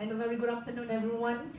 and a very good afternoon, everyone.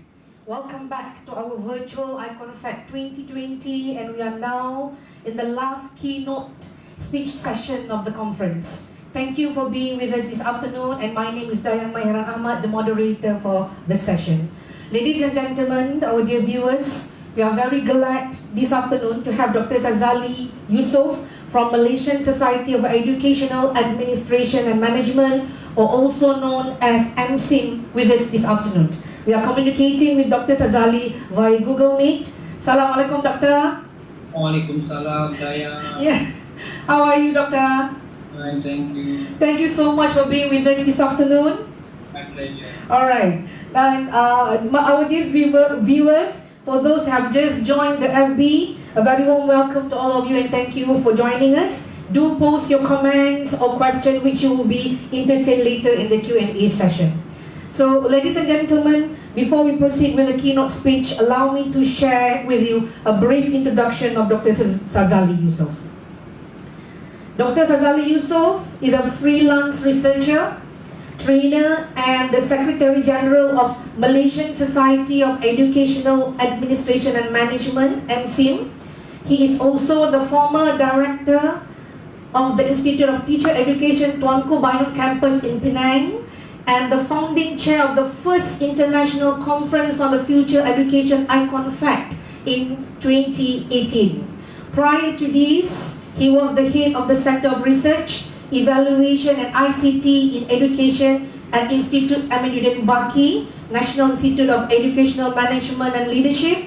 Welcome back to our virtual Icon Fact 2020, and we are now in the last keynote speech session of the conference. Thank you for being with us this afternoon, and my name is Dayang Mahiran Ahmad, the moderator for the session. Ladies and gentlemen, our dear viewers, we are very glad this afternoon to have Dr. Sazali Yusoff from Malaysian Society of Educational Administration and Management, or also known as MSIM, with us this afternoon. We are communicating with Dr. Sazali via Google Meet. Assalamualaikum, Doctor. Waalaikumsalam, Daya. Yeah. How are you, Doctor? Fine, thank you. Thank you so much for being with us this afternoon. My pleasure. All right. And our dear viewers, for those who have just joined the FB, a very warm welcome to all of you, and thank you for joining us. Do post your comments or questions, which you will be entertained later in the Q&A session. So, ladies and gentlemen, before we proceed with the keynote speech, allow me to share with you a brief introduction of Dr. Sazali Yusoff. Dr. Sazali Yusoff is a freelance researcher, trainer, and the Secretary General of Malaysian Society of Educational Administration and Management, MSIM. He is also the former director of the Institute of Teacher Education Tuanku Bainon campus in Penang, and the founding chair of the first international conference on the future education Icon Fact in 2018. Prior to this, he was the head of the Center of Research, Evaluation and ICT in Education at Institute Aminuddin Baki, National Institute of Educational Management and Leadership,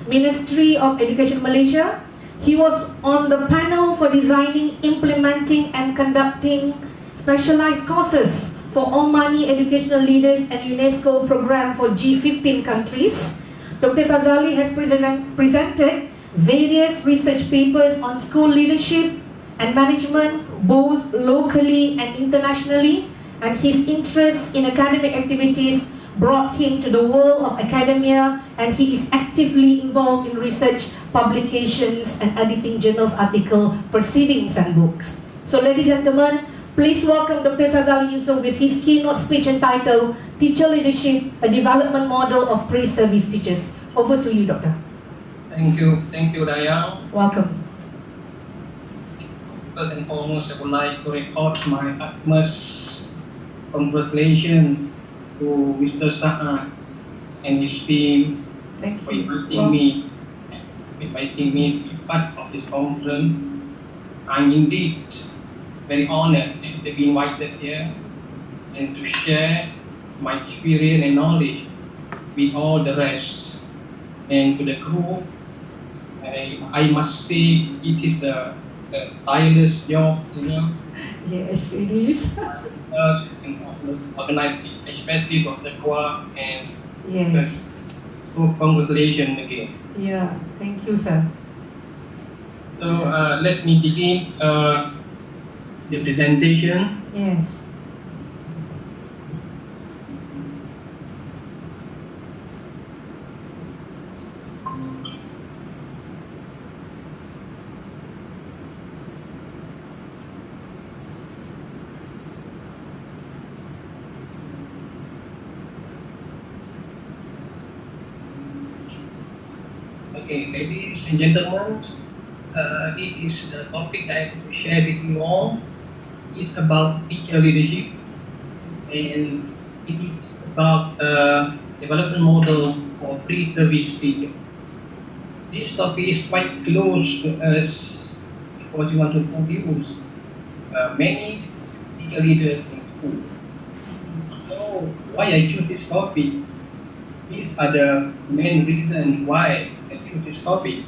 Ministry of Education Malaysia. He was on the panel for designing, implementing and conducting specialized courses for Omani educational leaders and UNESCO program for G15 countries. Dr. Sazali has presented various research papers on school leadership and management, both locally and internationally, and his interest in academic activities brought him to the world of academia, and he is actively involved in research, publications, and editing journals, article, proceedings, and books. So, ladies and gentlemen, please welcome Dr. Sazali Yusoff with his keynote speech entitled Teacher Leadership, a Development Model of Pre-Service Teachers. Over to you, Doctor. Thank you, Dayang. Welcome. First and foremost, I would like to report my utmost congratulations to Mr. Sa'ad and his team for inviting me to be part of this conference. I'm indeed very honored to be invited here and to share my experience and knowledge with all the rest. And to the group, I must say it is the tireless job, Yes, it is. Organize, especially Dr. Kwa, and Yes. so congratulations again. Yeah, thank you, sir. So let me begin the presentation. Yes. Okay, ladies and gentlemen, this is the topic I want to share with you all. It's about teacher leadership, and it is about development model for pre-service teacher. This topic is quite close to us because we want to produce many teacher leaders in school. So why I choose this topic? These are the main reasons why I choose this topic.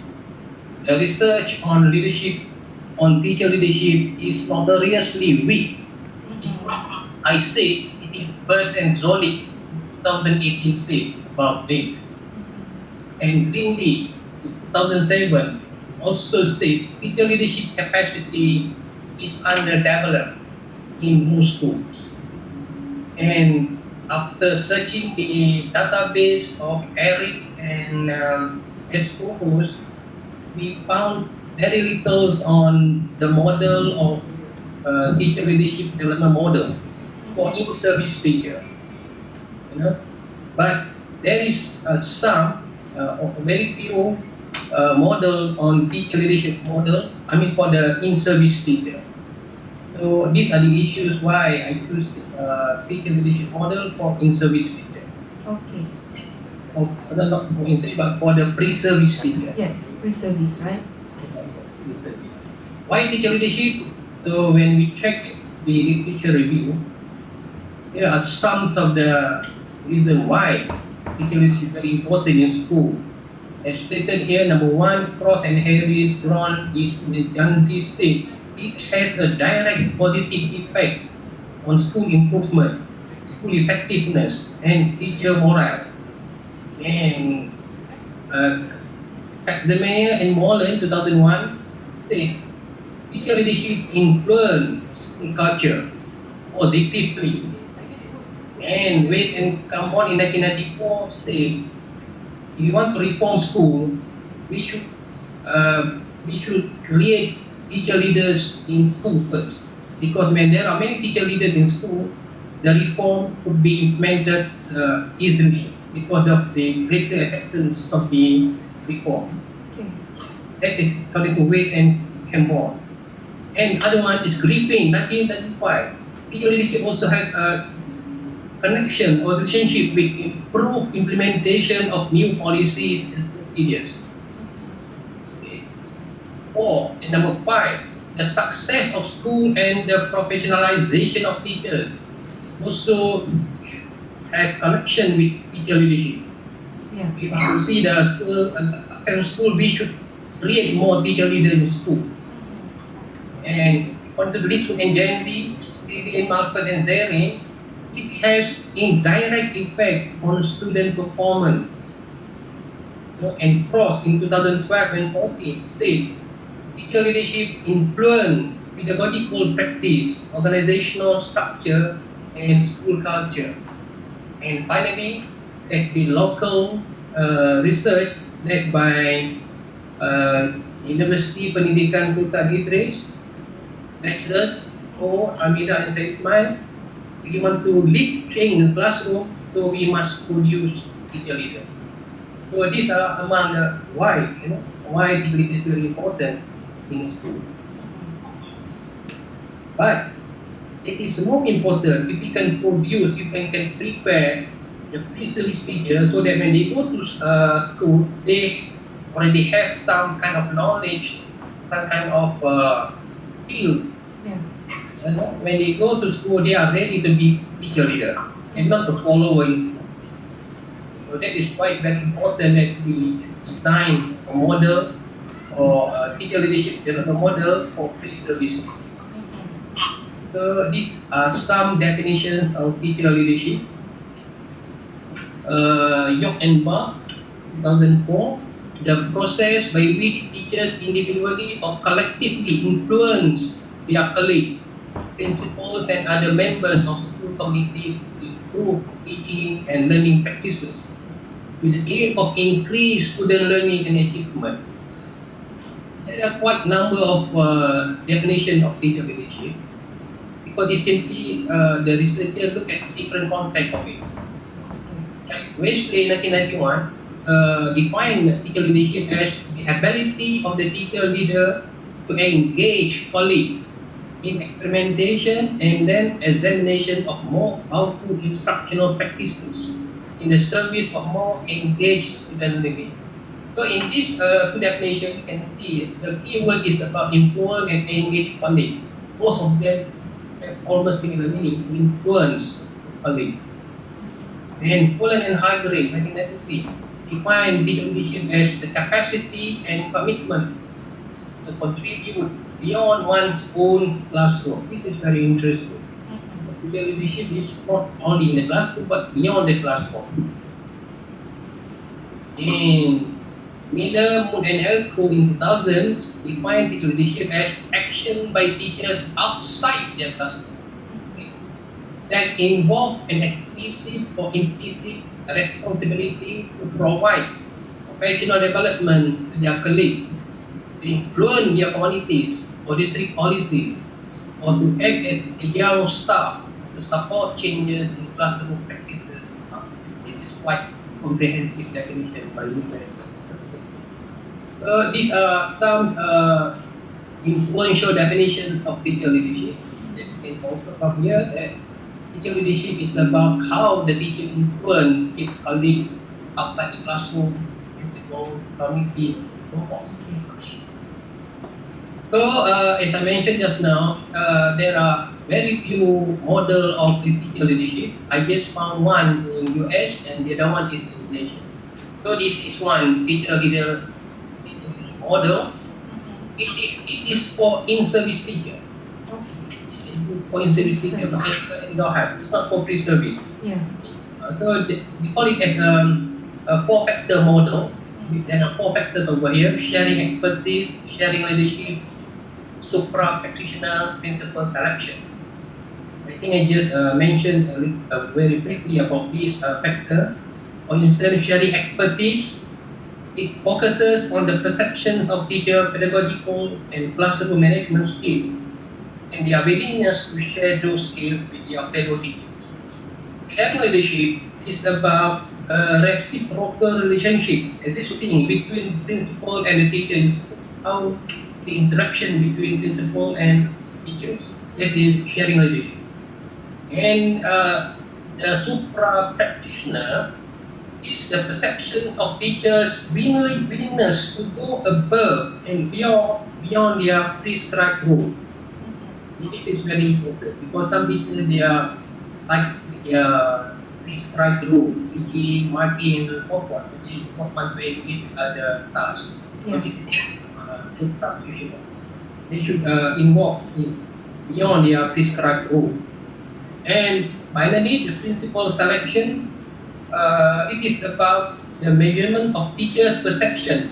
The research on leadership, on teacher leadership, is notoriously weak. I say it is first and solid 2018 said about this. And Lindy, 2007, also said teacher leadership capacity is underdeveloped in most schools. And after searching the database of Eric and his co-host, we found very little on the model of teacher leadership development model for in-service teacher. But there is some, or very few model on teacher leadership model, I mean for the in-service teacher. So these are the issues why I choose teacher leadership model for in-service teacher. Okay. Not for in-service, but for the pre-service teacher. Yes, pre-service, right? Why teacher leadership? So when we check the literature review, here are some of the reasons why teacher leadership is very important in school. As stated here, number one, Cross and Harris drawn is in the Yanti state. It has a direct positive effect on school improvement, school effectiveness, and teacher morale. And Academia and Moreland 2001 say teacher leadership influence school culture positively. And Wade and Campbell in 1994 say if you want to reform school, we should create teacher leaders in school first. Because when there are many teacher leaders in school, the reform could be implemented easily because of the greater acceptance of the reform. Okay. That is according to Wade and Campbell. And other one is Griffin, 1935. Teacher leadership also has a connection or relationship with improved implementation of new policies and procedures. Okay. And number 5, the success of school and the professionalization of teachers also has connection with teacher leadership. Yeah. If you see the school success of school, we should create more teacher leaders in school. And on the leadership and Gentry, Stevie, Marcus and Zering, it has indirect effect on student performance. And Cross in 2012 and 14 states teacher leadership influence pedagogical practice, organizational structure, and school culture. And finally, at the local research led by University Pendidikan Kota Idris, lecturers or Amida and Saidman, we want to lead change in the classroom, so we must produce teacher leaders. So these are among the why, why teacher leadership is very important in school. But it is more important if we can produce, if we can prepare the pre-service teacher so that when they go to school, they already have some kind of knowledge, some kind of field. Yeah. When they go to school, they are ready to be teacher leader and not to follow. So that is why very important that we design a model or teacher leadership development model for free services. So these are some definitions of teacher leadership. York and Bar, 2004, the process by which teachers individually or collectively influence their colleagues, principals and other members of school committee to improve teaching and learning practices with the aim of increased student learning and achievement. There are quite a number of definitions of teacher leadership because it's simply the researchers look at different contexts of it. Like Wesley 1991 defined teacher leadership as the ability of the teacher leader to engage colleagues in experimentation and then examination of more powerful instructional practices in the service of more engaged student learning. So in this two definition, you can see the key word is about influence and engage colleagues. Both of them have almost similar meaning, influence colleagues. And Poland and Hargrave, 1993, define teacher leadership as the capacity and commitment to contribute beyond one's own classroom. This is very interesting. Teacher leadership is not only in the classroom but beyond the classroom. And Miller, Mood and Elko in 2000 define teacher leadership as action by teachers outside their classroom that involve an explicit or implicit responsibility to provide professional development to their colleagues, to influence their communities or district policies, or to act as a young staff to support changes in classroom practices. This is quite comprehensive definition by Yusoff. These are some influential definitions of teacher leadership. You can also come here that teacher leadership is about how the teacher influences his colleagues outside the classroom, principal, committee, so on. So, as I mentioned just now, there are very few model of teacher leadership. I just found one in US and the other one is in Malaysia. So this is one teacher leader model. It is for in-service teacher. For in-service teacher, but you don't have. It's not for pre-service. Yeah. So we call it as a four-factor model. There are four factors over here: sharing expertise, sharing leadership, supra-practitioner, principal selection. I think I just mentioned very briefly about this factor. For instance, sharing expertise, it focuses on the perceptions of teacher, pedagogical and classroom management skills, and their willingness to share those skills with their fellow teachers. Sharing leadership is about reciprocal relationship, existing between principal and the teachers, how the interaction between principal and teachers. That is sharing leadership. And the supra-practitioner is the perception of teachers' willingness to go above and beyond their prescribed role. This is very important because some teachers they are like their prescribed role, teaching, marking, and so forth, which is not one way with other tasks. So this is supra-practitioner. They should involve beyond their prescribed role. And finally, the principal selection, it is about the measurement of teachers' perception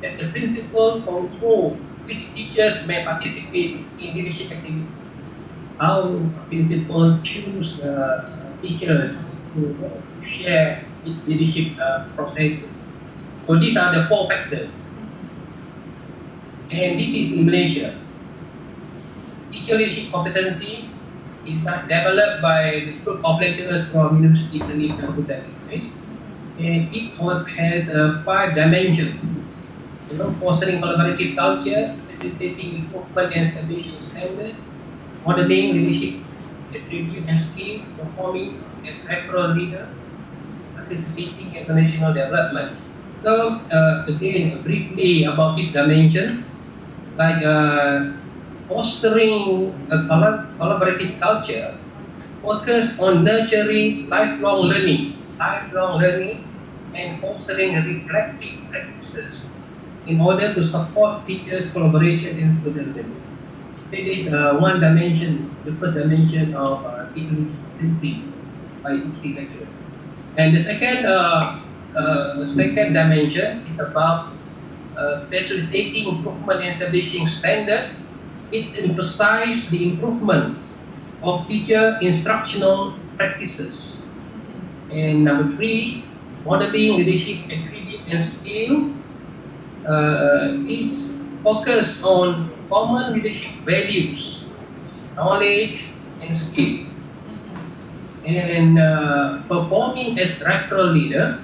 that the principal control which teachers may participate in leadership activity. How principal choose teachers to share leadership processes. So these are the four factors. And this is in Malaysia. Teacher leadership competency is developed by the group of lecturers from University of Malaysia, and it has 5 dimensions. Fostering collaborative culture, facilitating improvement and establishing standards, modeling leadership attribute and skill, performing as referral leader, participating in international development. So again, briefly about this dimension, like fostering a collaborative culture, focus on nurturing lifelong learning, and fostering reflective practices in order to support teachers' collaboration in student learning. That is one dimension, the first dimension of teaching by each lecturer. And the second dimension is about facilitating improvement and establishing standard. It emphasizes the improvement of teacher instructional practices. And number 3, modeling leadership attribute and skill. It's focused on common leadership values, knowledge, and skill. And performing as referral leader,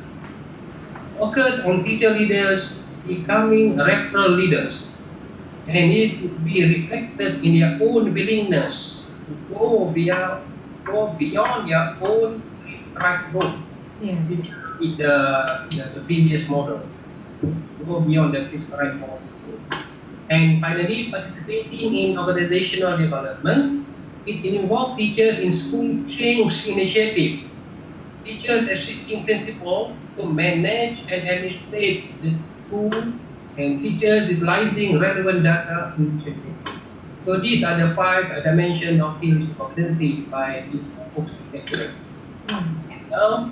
focus on teacher leaders becoming referral leaders. And it would be reflected in their own willingness to go beyond their own prescribed role. Yeah. With the previous model. Go beyond the prescribed model. And finally, participating in organizational development. It involves teachers in school change initiative. Teachers assisting principal to manage and administrate the school, and teachers utilizing relevant data initiative. So these are the 5 dimensions of team competency by this post lecturer. Now,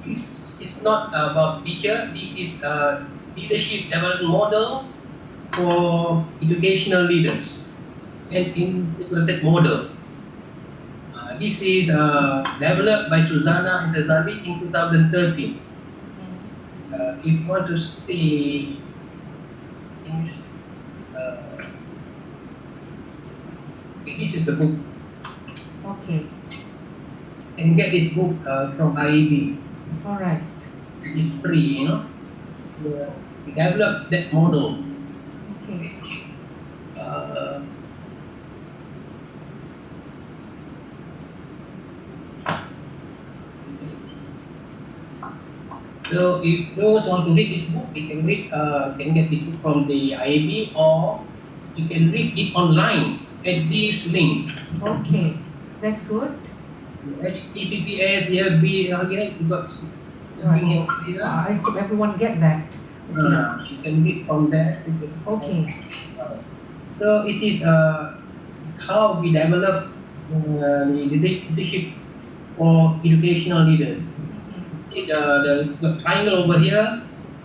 this is not about teacher. This is a leadership development model for educational leaders and integrated model. This is developed by Susanna and Sazali in 2013. If you want to see in this, this is the book. Okay. can get this book from IAB. All right. It's free, We developed that model. Okay. Uh, so if those want to read this book, they can get this book from the IAB, or you can read it online at this link. Okay. That's good. HTTPS, you got Right. here. I hope everyone get that. Okay. You can read from there. Okay. So it is how we develop leadership for educational leaders. The triangle over here,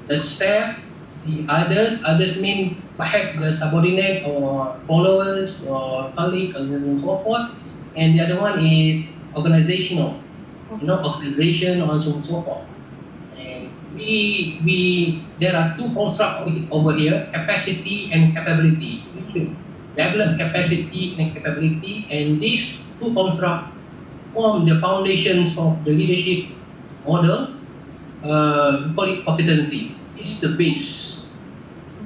the staff, the others mean perhaps the subordinate or followers or colleagues and so forth. And the other one is organizational, organization and so forth. And there are two constructs over here, capacity and capability. We should develop capacity and capability, and these two constructs form the foundations of the leadership model. We call it competency. It's the base.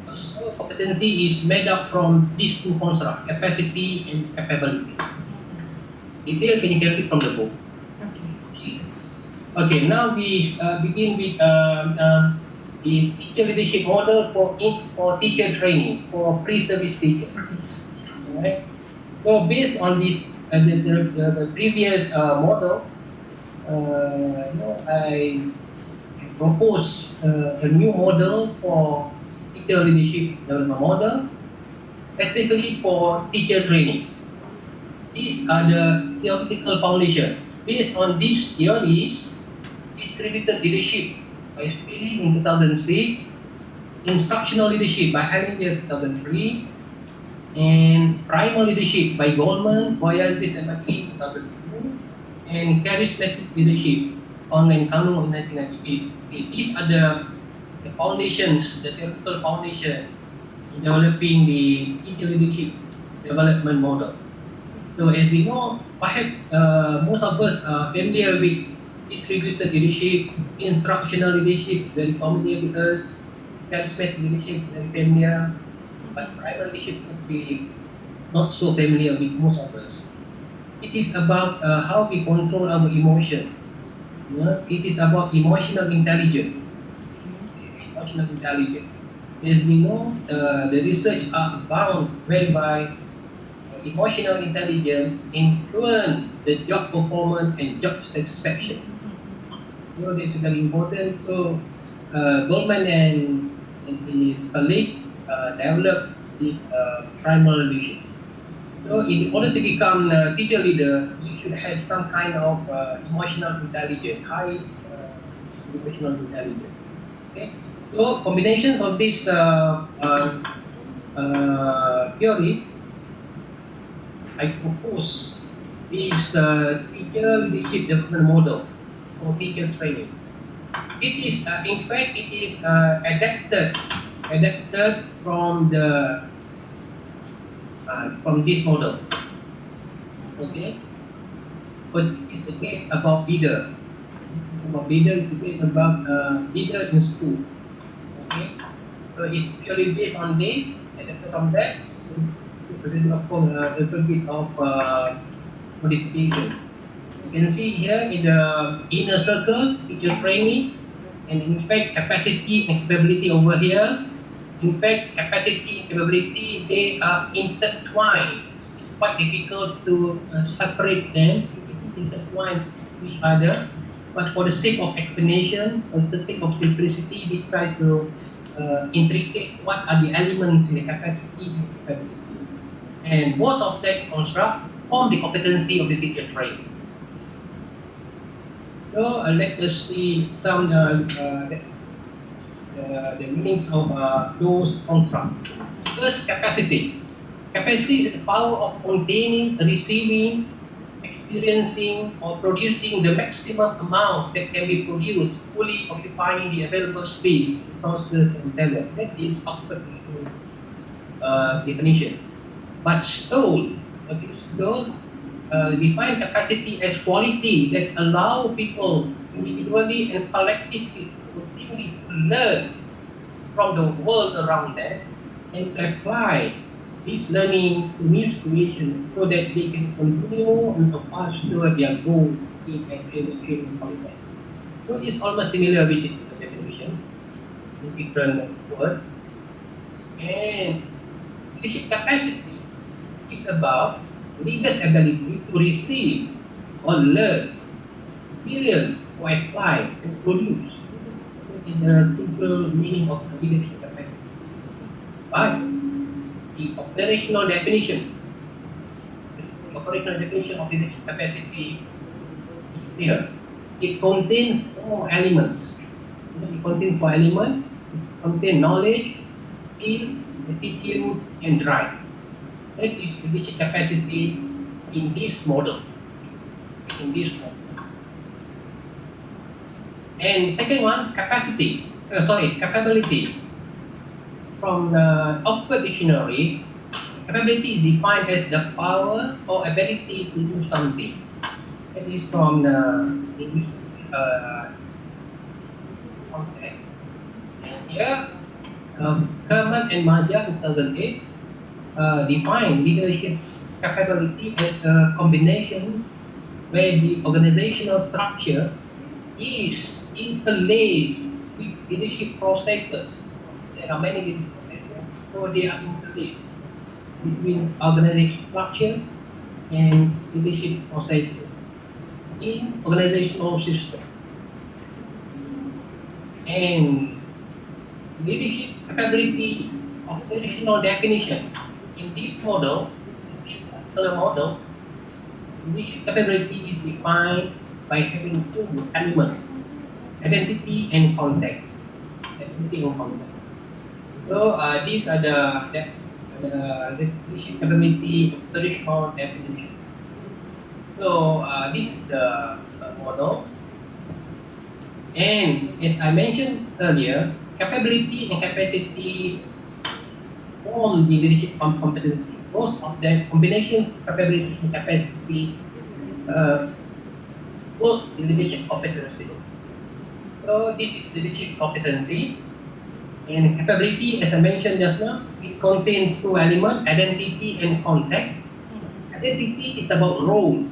So competency is made up from these two constructs, capacity and capability. Detail can you get it from the book. Okay, now we begin with the teacher leadership model for teacher training for pre-service teachers. Right? So based on this, the previous model, I propose a new model for teacher leadership development model, specifically for teacher training. These are the theoretical foundation. Based on these theories, distributed leadership by Spearing in 2006, instructional leadership by Hellinger 2003, and primal leadership by Goldman, Boyantis, and McKee 2002, and charismatic leadership online Kanu in 1998. These are the foundations, the theoretical foundation in developing the teacher leadership development model. So as we know, perhaps most of us are familiar with distributed leadership, instructional leadership is very familiar with us, charismatic leadership is very familiar, but primal leadership would be not so familiar with most of us. It is about how we control our emotion. It is about emotional intelligence. Emotional intelligence. As we know, the research are bound whereby emotional intelligence influence the job performance and job satisfaction. That's very important. So Goldman and his colleague developed this primal leadership. So in order to become a teacher leader, you should have some kind of emotional intelligence, high emotional intelligence. Okay. So combinations of this theory, I propose is teacher leadership development model for teacher training. It is, in fact, it is adapted from this model. Okay, but it's again about leader. About leader, it's again about leader in school. Okay, so it's purely based on this, adapted from that. Of course, a little bit of modification. You can see here in the inner circle, teacher training, and in fact, capacity and capability over here. In fact, capacity and capability, they are intertwined. It's quite difficult to separate them. It's intertwined with each other. But for the sake of explanation, for the sake of simplicity, we try to intricate what are the elements in the capacity and capability. And both of that construct form the competency of the teacher training. So let us see some the meanings of those constructs. First, capacity. Capacity is the power of containing, receiving, experiencing, or producing the maximum amount that can be produced, fully occupying the available space, resources, and talent. That is Oxford definition. But stole, define capacity as quality that allow people individually and collectively to continually learn from the world around them and apply this learning to new situations so that they can continue and pass toward their goal in a training context. So it's almost similar with the definition in different words. And leadership capacity is about leaders' ability to receive or learn, experience, or apply and produce. That is the simple meaning of leadership capacity. But the operational definition of leadership capacity is here. It contains four elements. It contains four elements. It contains knowledge, skill, attitude, and drive. That is leadership capacity in this model. And second one, capability. From the Oxford Dictionary, capability is defined as the power or ability to do something. That is from the English context. And here, Kerman and Maja in 2008 define leadership capability as a combination where the organizational structure is interlaced with leadership processes. There are many leadership processes, so they are interlaced between organizational structure and leadership processes in organizational system. And leadership capability operational definition in this model, leadership capability is defined by having two elements, identity and context. So these are the leadership capability operational definition. So this is the model. And as I mentioned earlier, capability and capacity form the leadership competency. Both of them combinations of capability and capacity both the leadership competency. So this is leadership competency. And capability, as I mentioned just now, it contains two elements, identity and context. Identity is about role,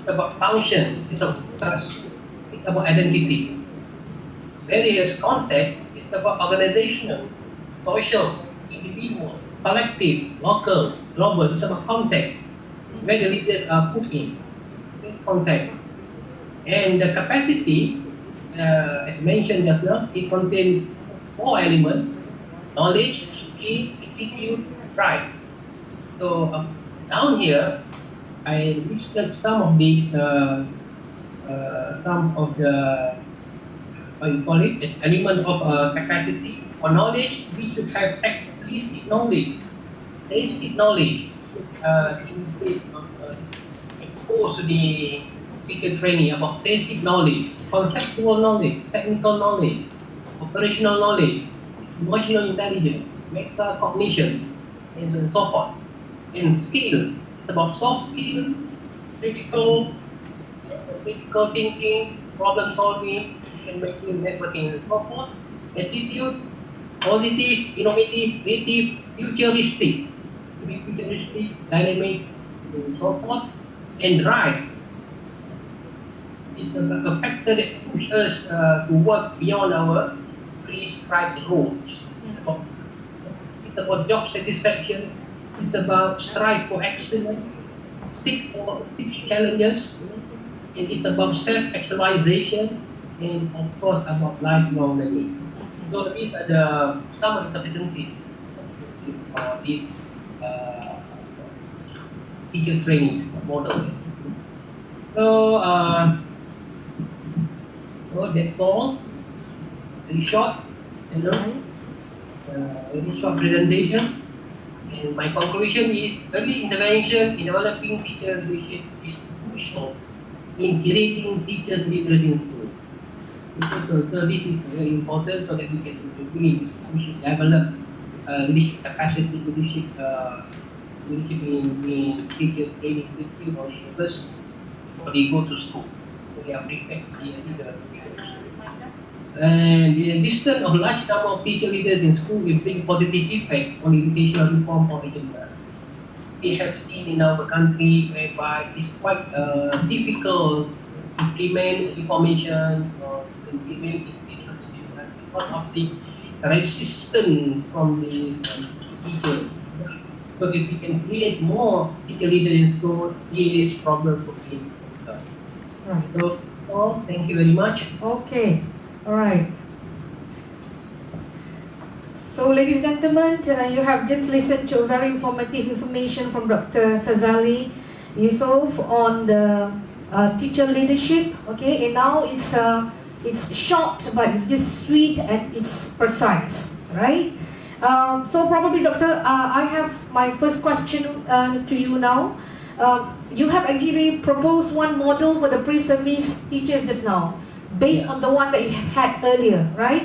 it's about function, it's about trust, it's about identity. Whereas context is about organizational, social, individual, collective, local, global. It's about context, where the leaders are put in context. And the capacity, as mentioned just now, it contains four elements: knowledge, skill, attitude, pride. So down here, I listed some of the element of capacity. For knowledge, we should have basic knowledge. Basic knowledge exposed to the teacher training about basic knowledge, conceptual knowledge, technical knowledge, operational knowledge, emotional intelligence, metacognition, and so forth. And skill, it's about soft skill, critical thinking, problem solving, and making networking, and so forth. Attitude, positive, innovative, creative, futuristic, dynamic, and so forth. And drive is a factor that pushes us to work beyond our prescribed roles. It's about job satisfaction. It's about strive for excellence, seek challenges, and it's about self-actualization, and of course about lifelong learning. So these are some of the competencies for this teacher training model. So that's all. Very short, very short presentation. And my conclusion is early intervention in developing teacher leadership is crucial in creating teachers leaders in school. So this is very important so that we should develop leadership capacity, leadership leadership in teacher training system or syllabus, or they go to school. So they are prepared to be a leader. And the existence of large number of teacher leaders in school will bring positive effect on educational reform or agenda. We have seen in our country whereby it's quite difficult to implement information or implement educational agenda because of the resistance from the teacher. So if we can create more teacher leaders in school, this problem would be overcome. Right. So thank you very much. Okay. All right. So, ladies and gentlemen, you have just listened to very informative information from Dr. Sazali Yusoff on the teacher leadership. Okay, and now it's short, but it's just sweet and it's precise, right? So probably, Doctor, I have my first question to you now. You have actually proposed one model for the pre-service teachers just now, based on the one that you have had earlier, right?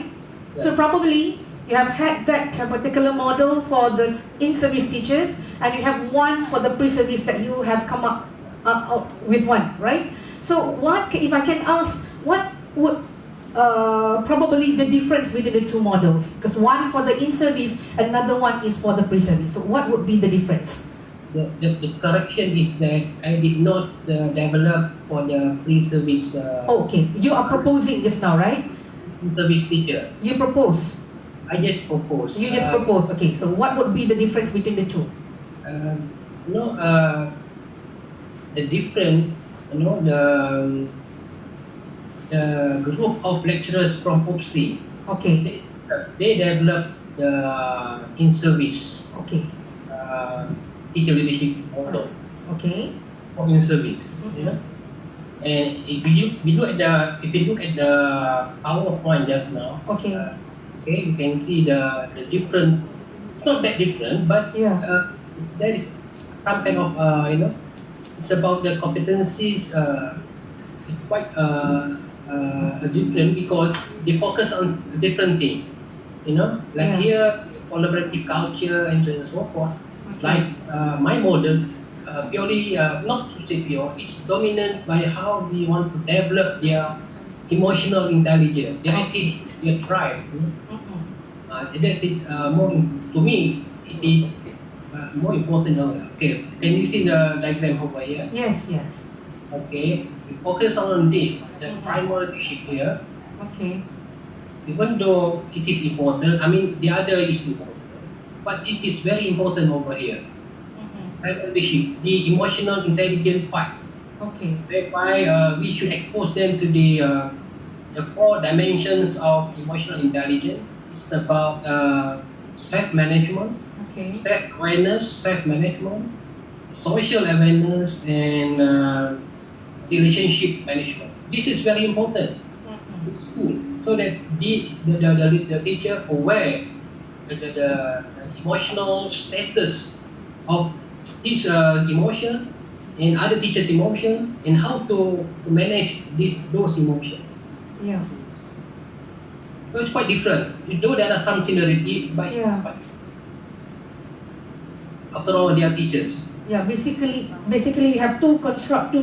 Yeah. So probably you have had that particular model for the in-service teachers, and you have one for the pre-service that you have come up with one, right? So what, if I can ask, what would probably the difference between the two models? Because one for the in-service, another one is for the pre-service. So what would be the difference? The correction is that I did not develop for the pre-service. Okay, you are proposing just now, right? Service teacher. You propose. I just propose. You just propose. Okay, so what would be the difference between the two? The difference, the group of lecturers from OPSI, Okay. they developed the in-service Okay. teacher leadership model Okay. for in-service. And if you look at the PowerPoint just now, Okay. okay, you can see the difference. It's not that different, but Yeah. there is some kind of it's about the competencies. It's quite different because they focus on a different thing. Like Yeah. here, collaborative culture and so on and so forth. Okay. Like my model, purely not to say pure, it's dominant by how we want to develop their emotional intelligence, their ethics, their drive. That is more, to me, it is more important. Okay, can you see the diagram over here? Yes. Yes. Okay, we focus on this, the primary leadership here. Okay. Even though it is important, I mean the other is important, but it is very important over here. Primary leadership, the emotional intelligence part, Okay. whereby we should expose them to the 4 dimensions of emotional intelligence. It's about self-management, Okay. self-awareness, self-management, social awareness, and relationship management. This is very important in school, so that the teacher aware the emotional status of his emotion and other teachers' emotion, and how to manage those emotions. Yeah. So it's quite different. Though there are some similarities, but Yeah. after all, they are teachers. Yeah. Basically, you have two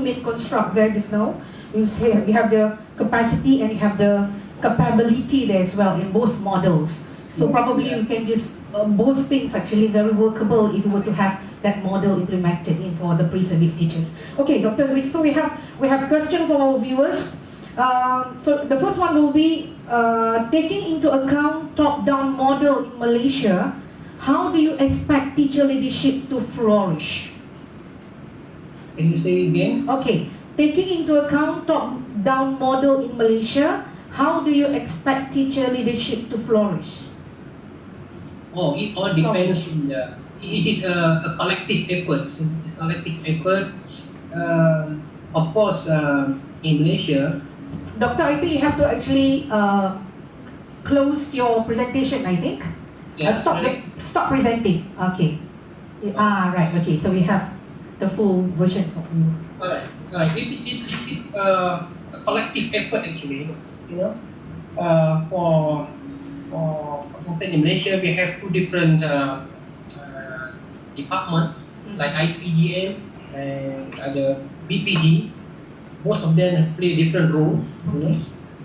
main construct there just now. You say you have the capacity and you have the capability there as well in both models. So probably you can just both things actually very workable if you were to have that model implemented in for the pre-service teachers. Okay, Doctor. So we have question from our viewers. So the first one will be taking into account top-down model in Malaysia. How do you expect teacher leadership to flourish? Can you say again? Okay, taking into account top-down model in Malaysia, how do you expect teacher leadership to flourish? Oh, it all depends on it is a collective effort. It's collective effort. Of course, in Malaysia. Doctor, I think you have to actually close your presentation, I think. Yeah, Stop presenting. Okay. Right. Okay, so we have the full version of you. Alright. It's a collective effort actually. For in Malaysia we have 2 different departments. like IPGM and other BPD. Most of them play different role. Okay.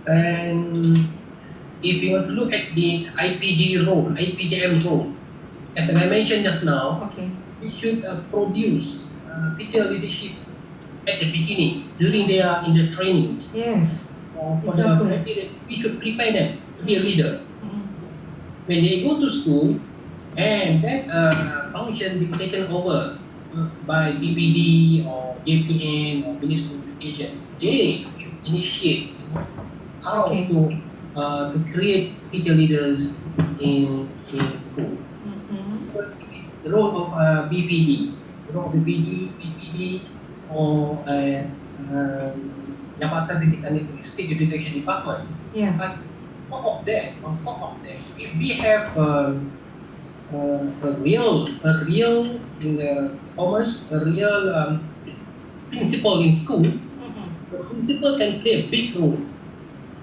And if you want to look at this IPG role, IPGM role, as I mentioned just now, Okay. we should produce teacher leadership at the beginning during they are in the training. Yes. For Exactly. the we should prepare them to be a leader. Mm. When they go to school, and that function be taken over by BPD or JPN or Ministry of Education, they initiate how Okay. to create teacher leaders in school. Mm-hmm. The role of BPD, or Jabatan Pendidikan itu, State Education Department. Yeah. But on top of that, if we have a real in the commerce, a real principal in school, Mm-hmm. the principal can play a big role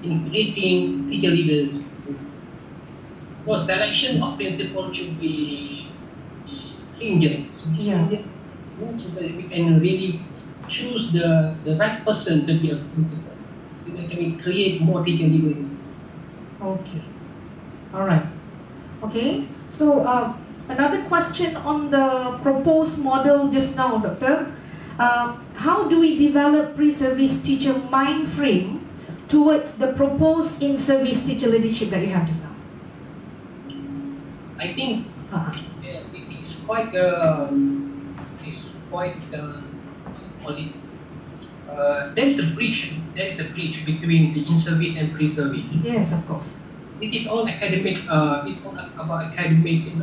in creating teacher leaders. Because direction of principal should be stringent. Yeah. So that we can really choose the right person to be a principal. So that we create more teacher leaders. Okay. All right. Okay. So another question on the proposed model just now, Doctor. How do we develop pre-service teacher mind frame towards the proposed in-service teacher leadership that you have just now? I think Uh-huh. it's quite there is a bridge between the in-service and pre-service. Yes, of course. It is all academic. It's all about academic,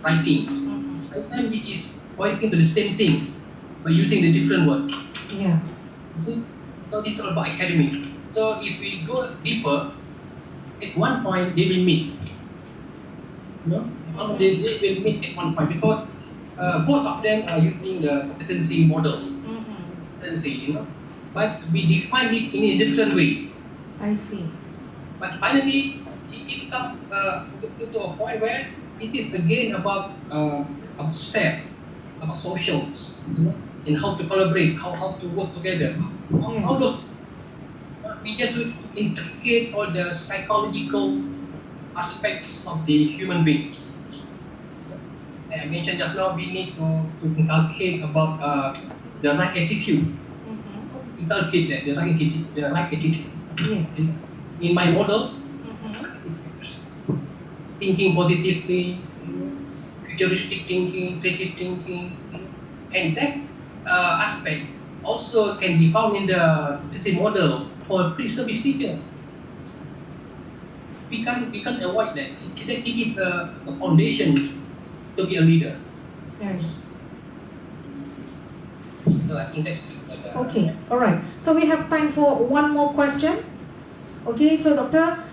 writing. Mm-hmm. Sometimes it is pointing to the same thing, but using the different word. Yeah. You see? So it's all about academic. So if we go deeper, at one point they will meet. They will meet at one point because both of them are using the competency model. Mm-hmm. But we define it in a different way. I see. But finally, it comes to a point where it is again about self, about socials, and how to collaborate, how to work together. How to we get to integrate all the psychological aspects of the human being. I mentioned just now, we need to inculcate about the right attitude. Mm-hmm. Inculcate that, the right attitude. Yes. In my model, Mm-hmm. thinking positively, futuristic thinking, creative thinking, and that aspect also can be found in the model for pre-service teacher. We can't avoid that. It is a foundation to be a leader. Yes. So I think that's Okay. All right. So we have time for one more question. Okay. So, Doctor,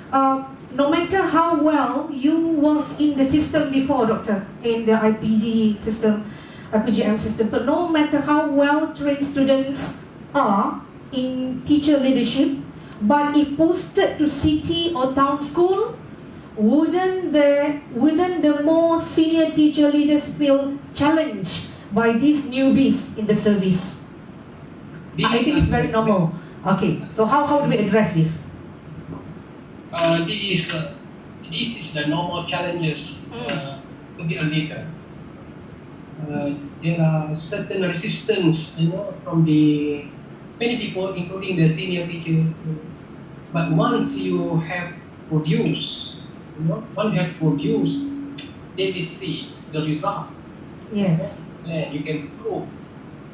no matter how well you was in the system before, Doctor, in the IPG system, IPGM system, so no matter how well trained students are in teacher leadership, but if posted to city or town school, wouldn't the more senior teacher leaders feel challenged by these newbies in the service? I think it's very normal. Okay, so how do we address this? This is the normal challenges to be a leader. There are certain resistance, from the many people, including the senior teachers. But once you have produced, they will see the result. Yes. And you can prove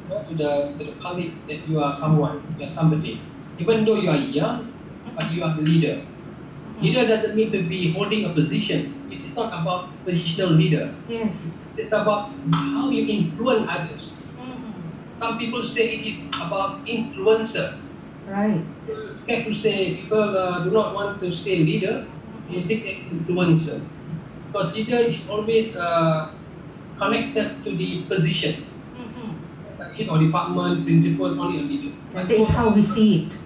to the colleague that you are somebody. Even though you are young, but you are the leader. Leader doesn't mean to be holding a position. It is not about positional leader. Yes. It's about how you influence others. Mm-hmm. Some people say it is about influencer. Right. It's scared to say people do not want to say leader. They say influencer. Because leader is always connected to the position. Mm-hmm. Or department, principal, only a leader. And that is how we see it.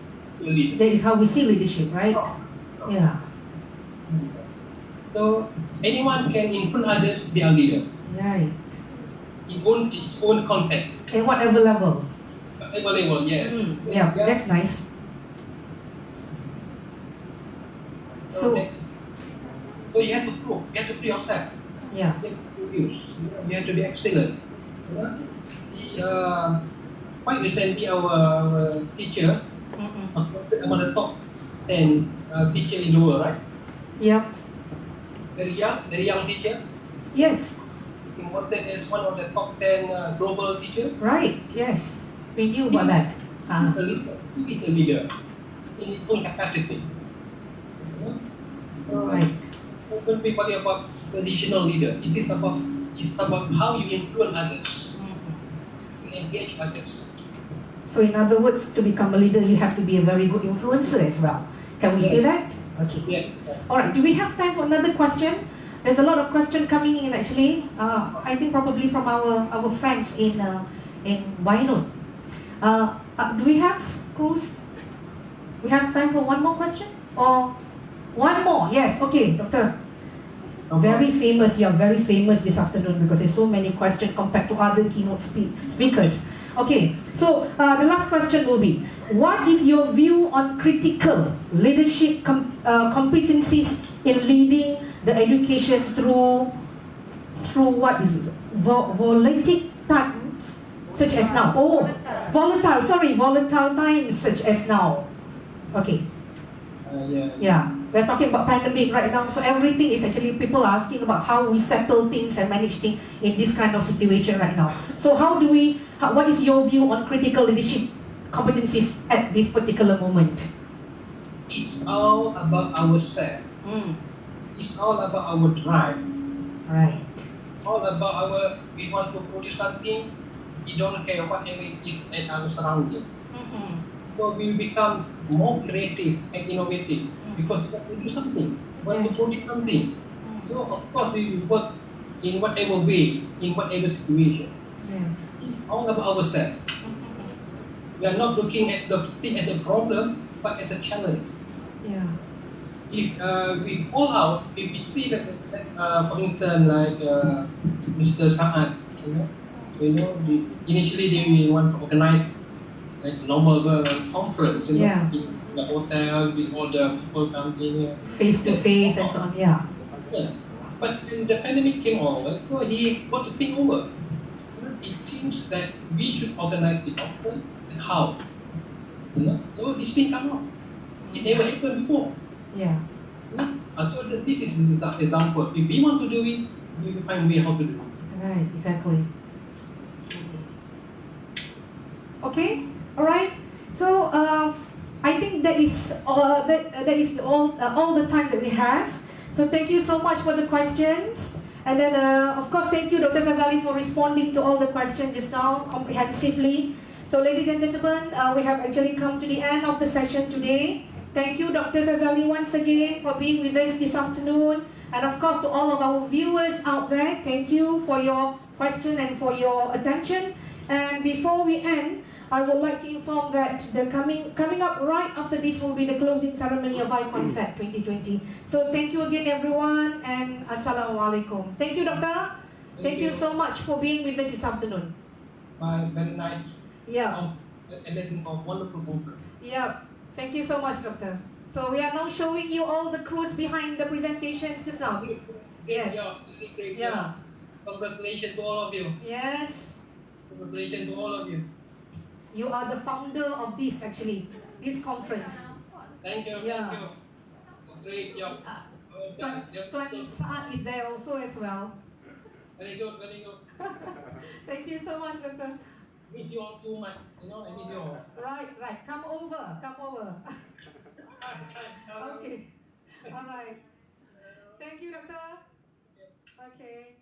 That is how we see leadership, right? Yeah. So anyone can influence others, they are leader. Right. in its own content. In whatever level. Whatever level, yes. Yeah, that's nice. So So, next, so you have to prove, you have to prove yourself. yeah. You have to produce. You have to be excellent. Quite recently, our teacher appointed among the top 10 teacher in the world, right? Yep. Very young teacher. Yes. Voted as one of the top 10 global teachers. Right. Yes. We knew about that. He's a leader. He is a leader in his own capacity. So, Right. don't be worried about traditional leader. It's about how you influence others, you engage others. So in other words, to become a leader, you have to be a very good influencer as well. Can we say that? Okay. Yeah. All right. Do we have time for another question? There's a lot of question coming in actually. I think probably from our friends in Keynote. Do we have Cruz? We have time for one more question or one more? Yes. Okay, Doctor. Very famous. You're very famous this afternoon because there's so many questions compared to other keynote speakers. Okay, so the last question will be, what is your view on critical leadership competencies in leading the education through what is it? Volatile times such as now? Oh, volatile times such as now. Okay. Yeah, we're talking about pandemic right now, so everything is actually people are asking about how we settle things and manage things in this kind of situation right now. So what is your view on critical leadership competencies at this particular moment? It's all about ourselves. It's all about our drive. Right. All about we want to produce something, we don't care whatever it is at our surrounding. So we'll become more creative and innovative because we want to do something, we want to produce something. So of course we will work in whatever way, in whatever situation. Yes. It's all about ourselves. We are not looking at the thing as a problem, but as a challenge. Yeah. If we fall out, if we see that for instance, like Mr. Saad, initially they want to organize like normal conference, in the hotel with all the people coming in, face to face and so on. Yeah. But when the pandemic came over, so he got to think over. It seems that we should organize it often and how. So this thing come up. It never happened before. Yeah. So this is the example. If we want to do it, we will find a way how to do it. Right, exactly. Okay, all right. So I think that is all the time that we have. So thank you so much for the questions. And then, of course, thank you, Dr. Sazali, for responding to all the questions just now comprehensively. So, ladies and gentlemen, we have actually come to the end of the session today. Thank you, Dr. Sazali, once again for being with us this afternoon. And of course, to all of our viewers out there, thank you for your question and for your attention. And before we end, I would like to inform that the coming up right after this will be the closing ceremony of ICONFET 2020. So thank you again, everyone, and Assalamualaikum. Thank you, Doctor. Thank you so much for being with us this afternoon. Very nice. Yeah. Amazing, wonderful conference. Yeah. Thank you so much, Doctor. So we are now showing you all the crews behind the presentations just now. Yes. Yeah. Congratulations to all of you. Yes. Congratulations to all of you. You are the founder of this this conference. Thank you. Yeah. Thank you. Great job. Tuan Saad is there also as well. Very good. Very good. Thank you so much, Doctor. Miss you all too much. I miss you all. Right. Come over. Okay. All right. Thank you, Doctor. Okay.